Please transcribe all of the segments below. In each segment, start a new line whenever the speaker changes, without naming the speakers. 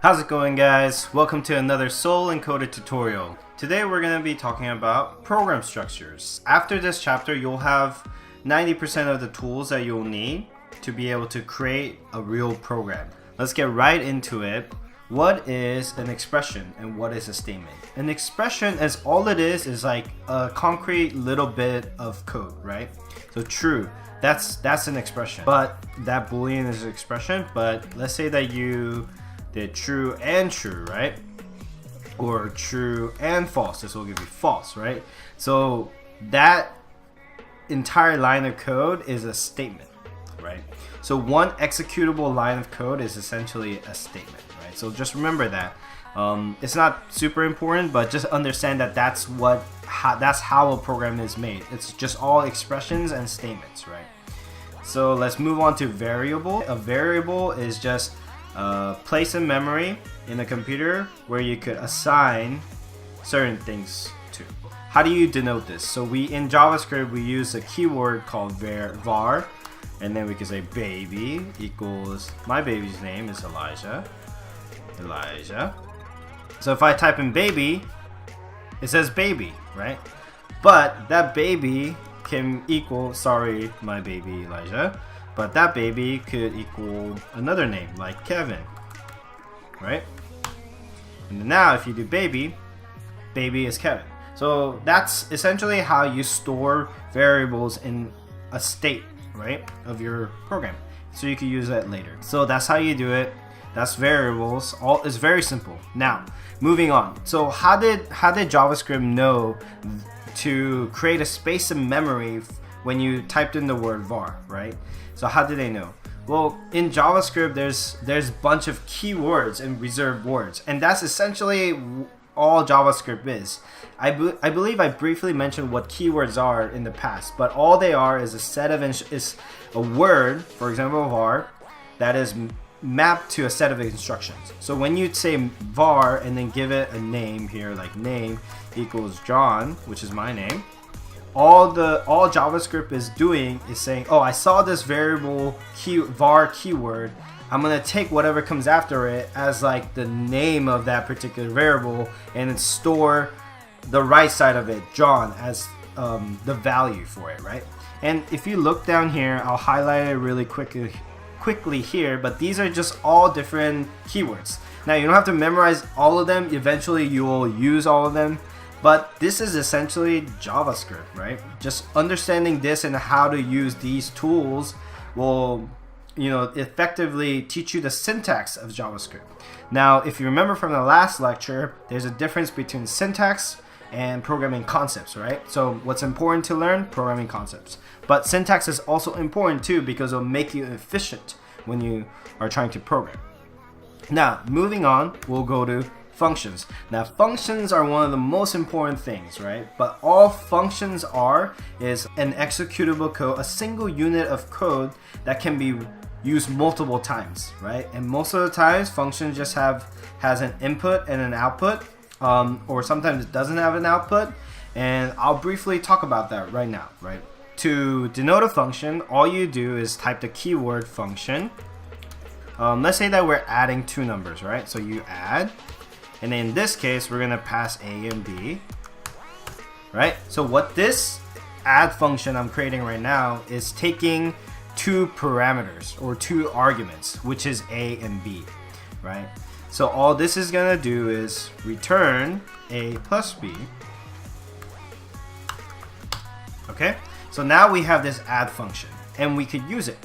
How's it going, guys? Welcome to another Soul Encoded tutorial. Today we're going to be talking about program structures. After this chapter, you'll have 90% of the tools that you'll need to be able to create a real program. Let's get right into it. What is an expression and what is a statement? An expression is all it is like a concrete little bit of code, right? So true, that's an expression. But that boolean is an expression, but let's say that you did true and true, right? Or true and false. This will give you false, right? So that entire line of code is a statement, right? So one executable line of code is essentially a statement, right? So just remember that. It's not super important, but just understand that that's how a program is made. It's just all expressions and statements, right? So let's move on to variable. A variable is just a place in memory in a computer where you could assign certain things to. How do you denote this? So in JavaScript we use a keyword called var, and then we can say baby equals, my baby's name is Elijah. So if I type in baby, it says baby, right? But that baby can equal, sorry, my baby Elijah, but that baby could equal another name like Kevin, right? And now if you do baby is Kevin. So that's essentially how you store variables in a state, right, of your program. So you can use that later. So that's how you do it. That's variables. It's very simple. Now, moving on. So how did JavaScript know to create a space in memory when you typed in the word var, right? So how did they know? Well, in JavaScript, there's a bunch of keywords and reserved words, and that's essentially all JavaScript is. I believe I briefly mentioned what keywords are in the past, but all they are is a set of is a word, for example, var, that is mapped to a set of instructions. So when you say var and then give it a name here, like name equals John, which is my name, all JavaScript is doing is saying, oh, I saw this variable var keyword, I'm gonna take whatever comes after it as like the name of that particular variable and then store the right side of it, John, as the value for it, right? And if you look down here, I'll highlight it really quickly here, but these are just all different keywords. Now you don't have to memorize all of them, eventually you will use all of them, but this is essentially JavaScript, right? Just understanding this and how to use these tools will, effectively teach you the syntax of JavaScript. Now, if you remember from the last lecture, there's a difference between syntax and programming concepts, right? So what's important to learn? Programming concepts. But syntax is also important too because it'll make you efficient when you are trying to program. Now, moving on, we'll go to functions. Now, functions are one of the most important things, right? But all functions is an executable code, a single unit of code that can be used multiple times, right? And most of the times, functions just has an input and an output, or sometimes it doesn't have an output. And I'll briefly talk about that right now, right? To denote a function, all you do is type the keyword function. Let's say that we're adding two numbers, right? So you add, and in this case, we're gonna pass A and B, right? So what this add function I'm creating right now is taking two parameters or two arguments, which is A and B, right? So all this is gonna do is return A plus B. Okay? So now we have this add function and we could use it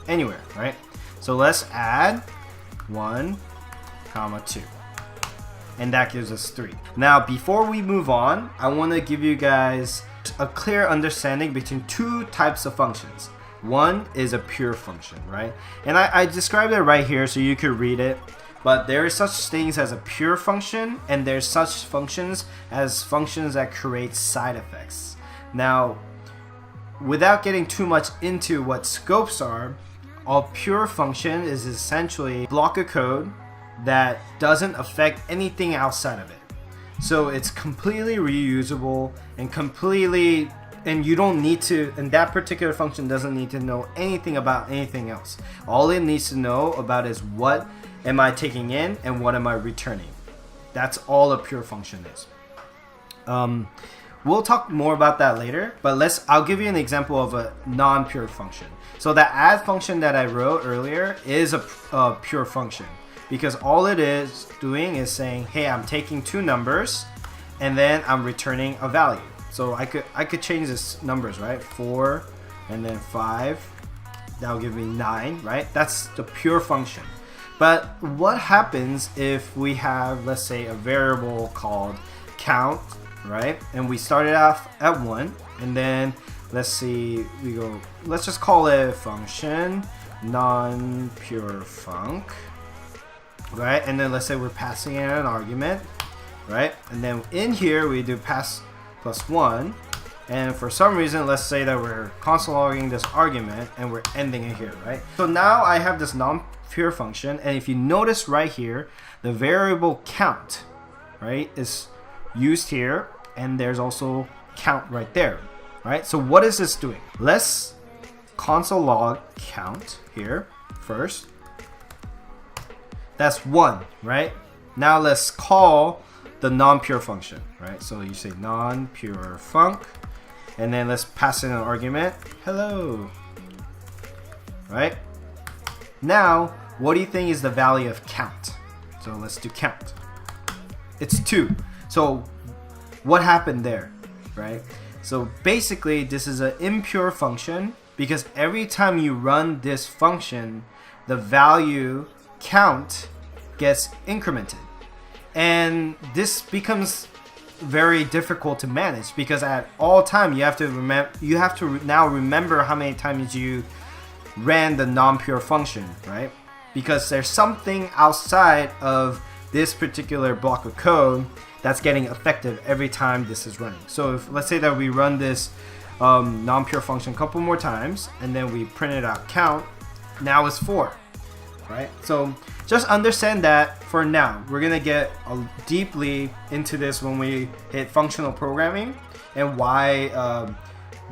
anywhere, right? So let's add 1, 2. And that gives us 3. Now, before we move on, I want to give you guys a clear understanding between two types of functions. One is a pure function, right? And I described it right here so you could read it. But there are such things as a pure function, and there's such functions as functions that create side effects. Now, without getting too much into what scopes are, a pure function is essentially a block of code that doesn't affect anything outside of it. So it's completely reusable and you don't need to, and that particular function doesn't need to know anything about anything else. All it needs to know about is what am I taking in and what am I returning. That's all a pure function is. We'll talk more about that later, but I'll give you an example of a non-pure function. So that add function that I wrote earlier is a pure function, because all it is doing is saying, hey, I'm taking two numbers and then I'm returning a value. So I could change this numbers, right? 4 and then 5. That'll give me 9, right? That's the pure function. But what happens if we have, let's say, a variable called count, right? And we started off at 1, and then let's see, let's just call it a function, non-pure func, right? And then let's say we're passing in an argument, right? And then in here we do pass plus 1, and for some reason, let's say that we're console logging this argument and we're ending it here, right? So now I have this non-pure function, and if you notice right here, the variable count, right, is used here, and there's also count right there, right? So what is this doing? Let's console log count here first. That's 1, right? Now let's call the non-pure function, right? So you say non-pure func, and then let's pass in an argument, hello, right? Now, what do you think is the value of count? So let's do count. It's 2. So what happened there, right? So basically, this is an impure function because every time you run this function, the value count gets incremented. And this becomes very difficult to manage because at all time you have to now remember how many times you ran the non-pure function, right? Because there's something outside of this particular block of code that's getting effective every time this is running. So if let's say that we run this non-pure function a couple more times and then we print it out count, now it's 4, right? So just understand that for now. We're gonna get deeply into this when we hit functional programming and why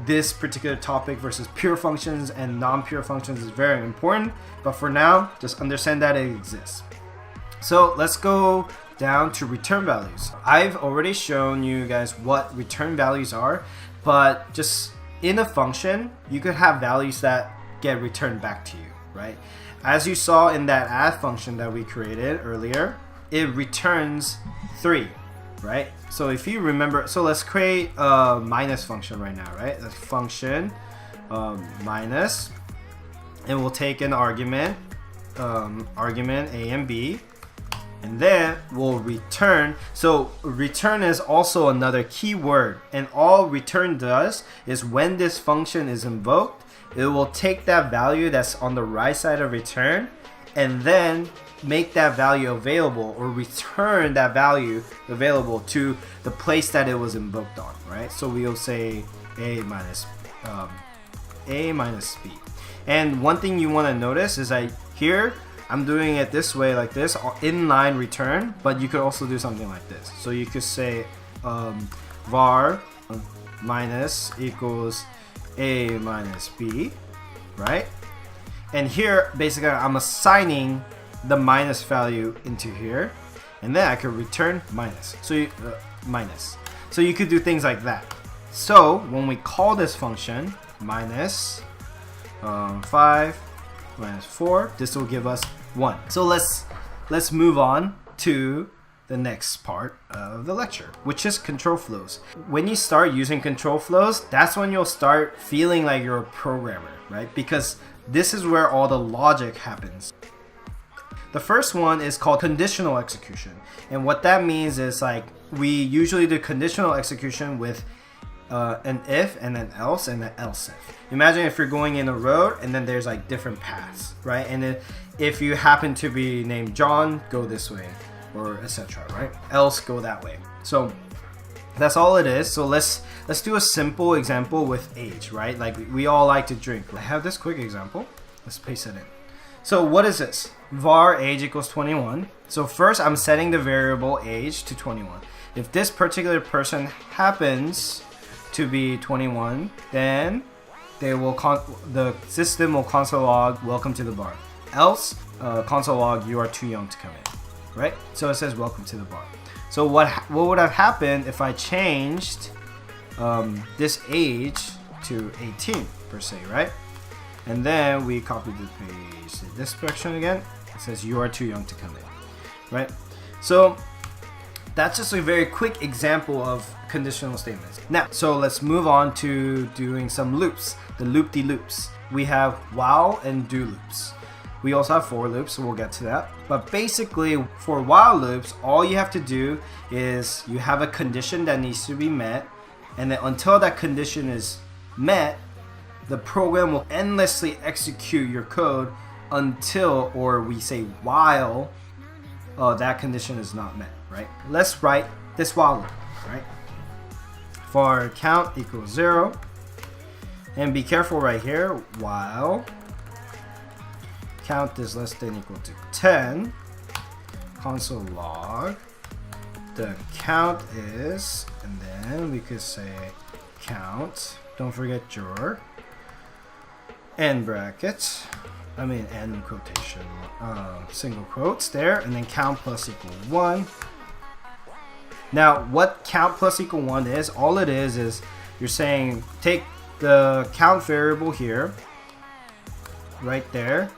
this particular topic versus pure functions and non-pure functions is very important. But for now, just understand that it exists. So let's go down to return values. I've already shown you guys what return values are, but just in a function, you could have values that get returned back to you, right? As you saw in that add function that we created earlier, it returns 3, right? So if you remember, so let's create a minus function right now, right? The function minus, and we'll take an argument, argument A and B, and then we'll return. So return is also another keyword, and all return does is when this function is invoked, it will take that value that's on the right side of return and then make that value available or return that value available to the place that it was invoked on, right? So we'll say A minus B. And one thing you want to notice is here I'm doing it this way, like this, inline return, but you could also do something like this. So you could say var minus equals A minus B, right? And here, basically, I'm assigning the minus value into here, and then I could return minus. So minus. So you could do things like that. So when we call this function minus 5 minus 4, this will give us 1. So let's move on to the next part of the lecture, which is control flows. When you start using control flows, that's when you'll start feeling like you're a programmer, right? Because this is where all the logic happens. The first one is called conditional execution. And what that means is like we usually do conditional execution with an if and an else and an else if. Imagine if you're going in a road and then there's like different paths, right? And then if you happen to be named John, go this way, or etc., right? Else go that way. So that's all it is. So let's do a simple example with age, right? Like we all like to drink. I have this quick example. Let's paste it in. So what is this? Var age equals 21. So first I'm setting the variable age to 21. If this particular person happens to be 21, then the system will console log welcome to the bar. Else console log, you are too young to come in, right? So it says welcome to the bar. So what would have happened if I changed this age to 18 per se, right? And then we copy the page to this section again. It says you are too young to come in, right? So that's just a very quick example of conditional statements. Now, so let's move on to doing some loops, the loop-de-loops. We have while and do loops. We also have for loops, so we'll get to that. But basically, for while loops, all you have to do is you have a condition that needs to be met, and then until that condition is met, the program will endlessly execute your code until, or we say while, that condition is not met, right? Let's write this while loop, right? For count equals 0, and be careful right here, while count is less than equal to 10, console log, the count is, and then we could say count, don't forget your end brackets, end quotation, single quotes there, and then count plus equal 1. Now, what count plus equal 1 is, all it is you're saying take the count variable here, right there,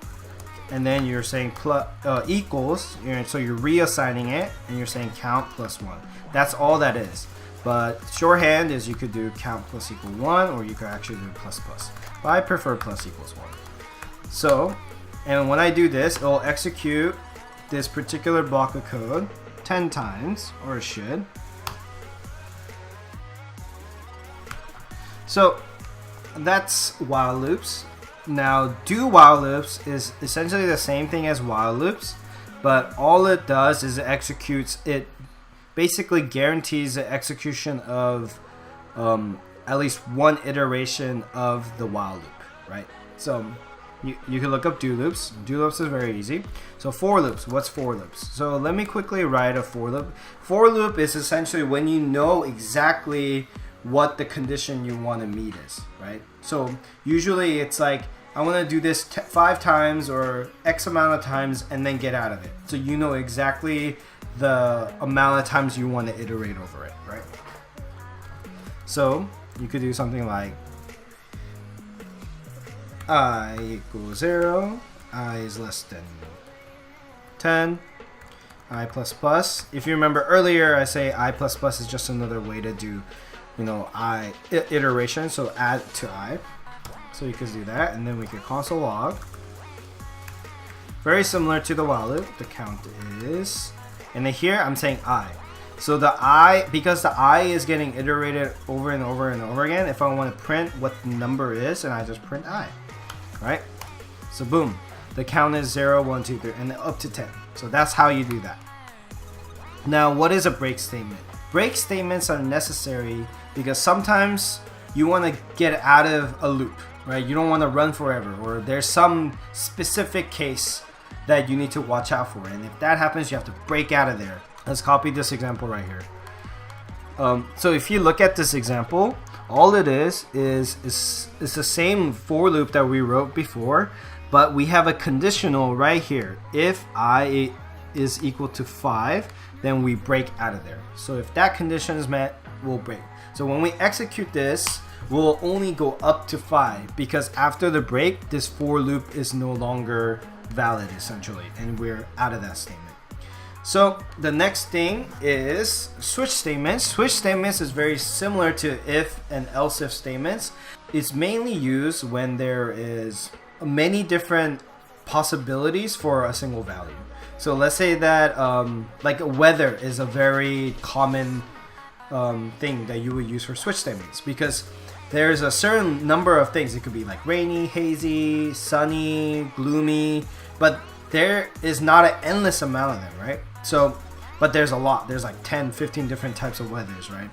and then you're saying plus, equals, so you're reassigning it, and you're saying count plus 1. That's all that is. But shorthand is you could do count plus equal 1, or you could actually do plus plus. But I prefer plus equals 1. So, and when I do this, it'll execute this particular block of code 10 times, or it should. So, that's while loops. Now, do while loops is essentially the same thing as while loops, but all it does is it executes, it basically guarantees the execution of at least one iteration of the while loop, right? So you can look up do loops. Do loops is very easy. So for loops, what's for loops? So let me quickly write a for loop. For loop is essentially when you know exactly what the condition you want to meet is, right? So usually it's like, I want to do this 5 times or X amount of times and then get out of it. So you know exactly the amount of times you want to iterate over it, right? So you could do something like I equals 0, I is less than 10, I plus plus. If you remember earlier, I say I plus plus is just another way to do, I iteration, so add to I. So you could do that, and then we could console log. Very similar to the while loop, the count is, and then here I'm saying I. So the I, because the I is getting iterated over and over and over again, if I want to print what the number is, and I just print I, right? So boom, the count is 0, 1, 2, 3, and up to 10. So that's how you do that. Now, what is a break statement? Break statements are necessary because sometimes you want to get out of a loop, right? You don't want to run forever, or there's some specific case that you need to watch out for, and if that happens, you have to break out of there. Let's copy this example right here. So if you look at this example, all it is the same for loop that we wrote before, but we have a conditional right here. If I is equal to 5, then we break out of there. So if that condition is met, we'll break. So when we execute this, we'll only go up to 5, because after the break, this for loop is no longer valid essentially, and we're out of that statement. So the next thing is switch statements. Switch statements is very similar to if and else if statements. It's mainly used when there is many different possibilities for a single value. So let's say that like weather is a very common thing that you would use for switch statements, because there's a certain number of things. It could be like rainy, hazy, sunny, gloomy, but there is not an endless amount of them, right? So, but there's a lot. There's like 10, 15 different types of weathers, right?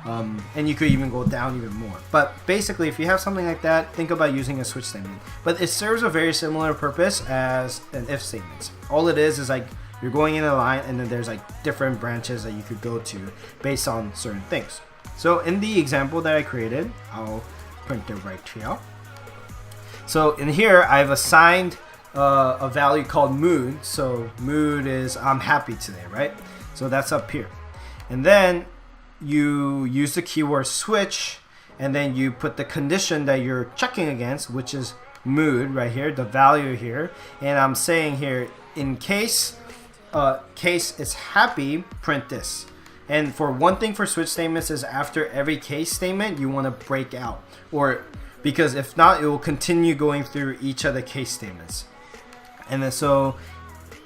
And you could even go down even more. But basically, if you have something like that, think about using a switch statement. But it serves a very similar purpose as an if statement. All it is like you're going in a line, and then there's like different branches that you could go to based on certain things. So in the example that I created, I'll print it right here. So in here, I've assigned a value called mood. So mood is I'm happy today, right? So that's up here. And then you use the keyword switch, and then you put the condition that you're checking against, which is mood right here, the value here. And I'm saying here, in case is happy, print this. And for one thing for switch statements is after every case statement, you want to break out, or because if not, it will continue going through each of the case statements. And then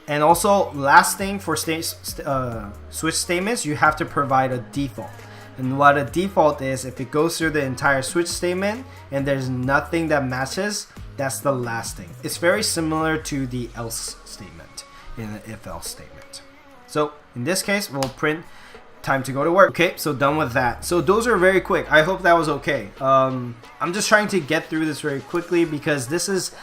and also last thing for switch statements, you have to provide a default. And what a default is, if it goes through the entire switch statement and there's nothing that matches, that's the last thing. It's very similar to the else statement in the if-else statement. So in this case, we'll print time to go to work. Okay, so done with that. So those are very quick. I hope that was okay. I'm just trying to get through this very quickly because this is,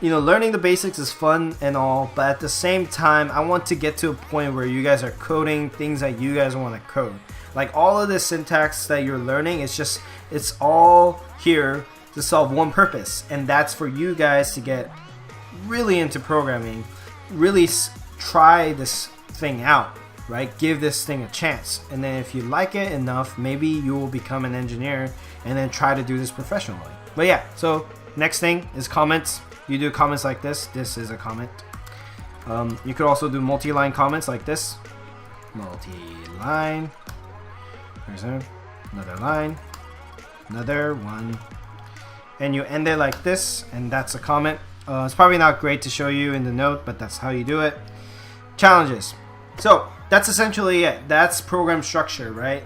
learning the basics is fun and all, but at the same time, I want to get to a point where you guys are coding things that you guys want to code. Like all of this syntax that you're learning, it's all here to solve one purpose, and that's for you guys to get really into programming, really try this thing out, right? Give this thing a chance, and then if you like it enough, maybe you will become an engineer and then try to do this professionally. But yeah, so next thing is comments. You do comments like this. This is a comment. You could also do multi-line comments like this. Multi-line. There's another line. Another one. And you end it like this, and that's a comment. It's probably not great to show you in the note, but that's how you do it. Challenges. So that's essentially it. That's program structure, right?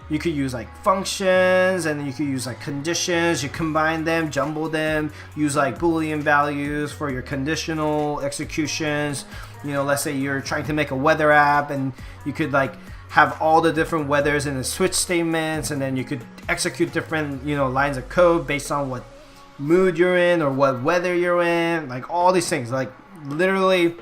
You could use like functions, and you could use like conditions. You combine them, jumble them, use like Boolean values for your conditional executions. Let's say you're trying to make a weather app, and you could like have all the different weathers in the switch statements, and then you could execute different lines of code based on what mood you're in or what weather you're in, like all these things. Like literally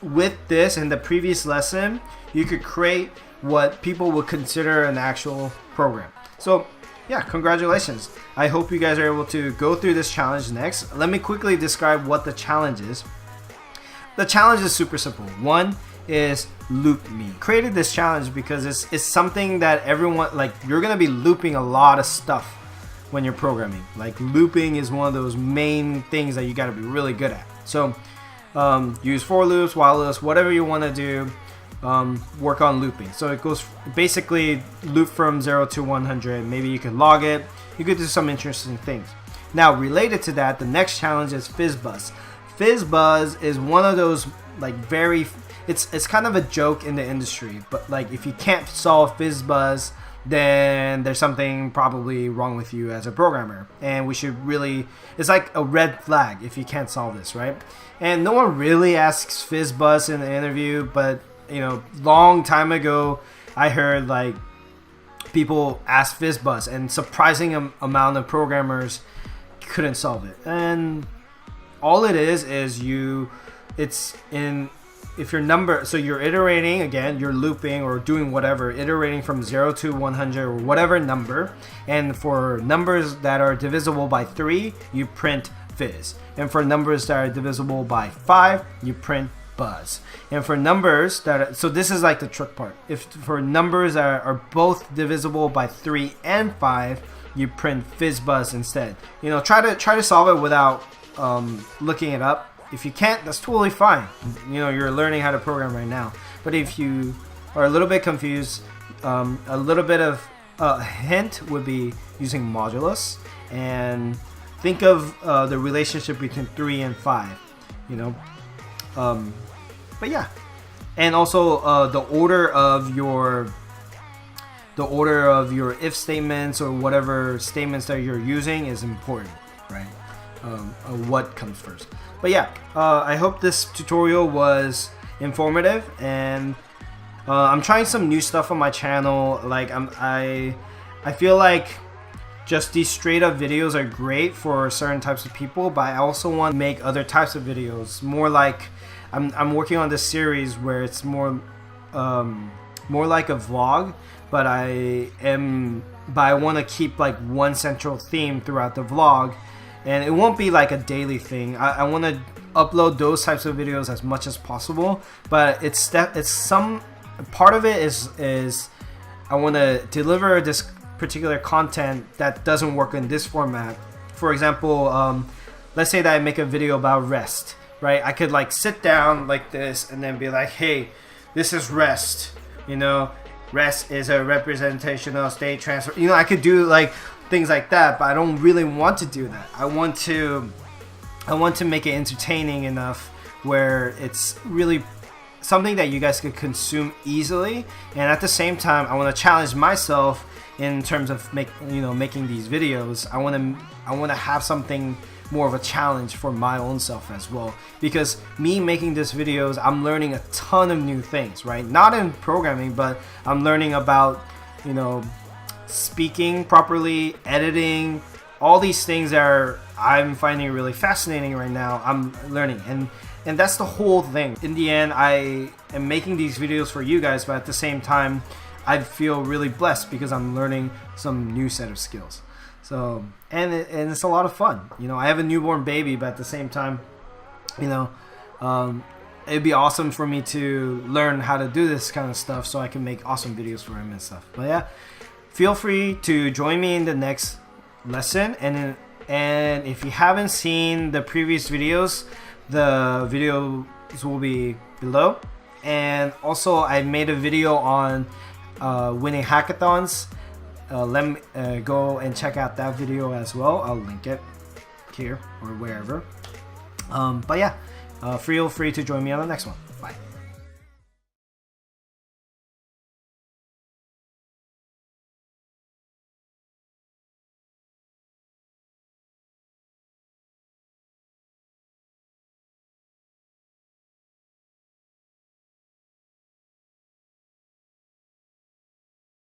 with this in the previous lesson, you could create what people would consider an actual program. So yeah, congratulations. I hope you guys are able to go through this challenge next. Let me quickly describe what the challenge is. The challenge is super simple. One is loop me. Created this challenge because it's something that everyone, like, you're gonna be looping a lot of stuff when you're programming. Like looping is one of those main things that you gotta be really good at. So use for loops, while loops, whatever you want to do, work on looping. So it goes basically loop from 0 to 100. Maybe you can log it. You could do some interesting things. Now related to that, the next challenge is Fizzbuzz. Fizzbuzz is one of those like it's kind of a joke in the industry, but like if you can't solve Fizzbuzz, then there's something probably wrong with you as a programmer, and we should really, it's like a red flag if you can't solve this, right? And no one really asks Fizzbuzz in the interview, but long time ago I heard like people ask Fizzbuzz, and surprising amount of programmers couldn't solve it. And all it is if your number, so you're iterating, again, you're looping or doing whatever, iterating from 0 to 100 or whatever number, and for numbers that are divisible by 3, you print fizz, and for numbers that are divisible by 5, you print buzz. And for numbers that are, so this is like the trick part, if for numbers that are both divisible by 3 and 5, you print Fizzbuzz instead. Try to solve it without looking it up. If you can't, that's totally fine. You're learning how to program right now. But if you are a little bit confused, a little bit of a hint would be using modulus, and think of the relationship between 3 and 5. But yeah, and also the order of your if statements or whatever statements that you're using is important, right? What comes first. But yeah, I hope this tutorial was informative, and I'm trying some new stuff on my channel. Like I feel like just these straight up videos are great for certain types of people, but I also want to make other types of videos. More like I'm working on this series where it's more like a vlog, but I want to keep like one central theme throughout the vlog. And it won't be like a daily thing. I want to upload those types of videos as much as possible, but it's some part of it is I want to deliver this particular content that doesn't work in this format. For example, let's say that I make a video about REST, right? I could like sit down like this and then be like, hey, this is REST, you know, REST is a representational state transfer. You know, I could do like things like that, but I don't really want to do that. I want to make it entertaining enough where it's really something that you guys could consume easily, and at the same time I want to challenge myself in terms of making these videos. I want to have something more of a challenge for my own self as well, because me making these videos, I'm learning a ton of new things, right? Not in programming, but I'm learning about, you know, speaking properly, editing, all these things that I'm finding really fascinating right now. I'm learning, and that's the whole thing. In the end, I am making these videos for you guys, but at the same time I feel really blessed because I'm learning some new set of skills. So and it's a lot of fun. You know, I have a newborn baby, but at the same time, you know, it'd be awesome for me to learn how to do this kind of stuff so I can make awesome videos for him and stuff. But yeah, feel free to join me in the next lesson, and if you haven't seen the previous videos, the videos will be below. And also I made a video on winning hackathons. Let me go and check out that video as well. I'll link it here or wherever. But yeah, feel free to join me on the next one. Bye.